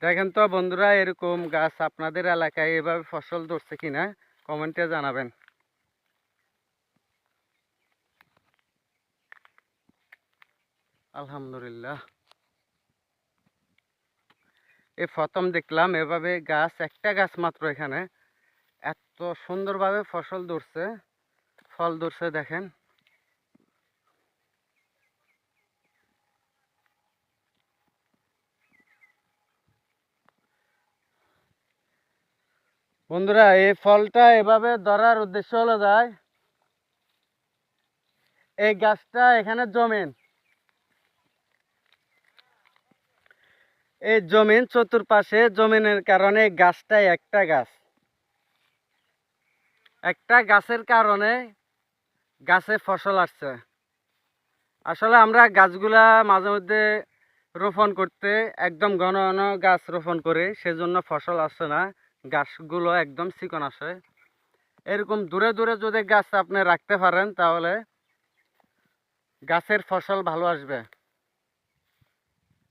দেখেন তো বন্ধুরা, এরকম গাছ আপনাদের এলাকায় এভাবে ফসল ধরছে কিনা কমেন্টে জানাবেন। আলহামদুলিল্লাহ, এই প্রথম দেখলাম এভাবে গাছ, একটা গাছ মাত্র এখানে এত সুন্দরভাবে ফসল ধরছে, ফল ধরছে। দেখেন বন্ধুরা, এই ফলটা এভাবে ধরার উদ্দেশ্য হলো যায়, এই গাছটা এখানে জমিন, এই জমিন চতুর্পাশে জমিনের কারণে গাছটা একটা গাছের কারণে গাছে ফসল আসছে। আসলে আমরা গাছগুলা মাঝে মধ্যে রোপণ করতে একদম ঘন ঘন গাছ রোপণ করি, সেজন্য ফসল আসছে না, গাছগুলো একদম চিকন আসে। এরকম দূরে দূরে যদি গাছ আপনি রাখতে পারেন তাহলে গাছের ফসল ভালো আসবে।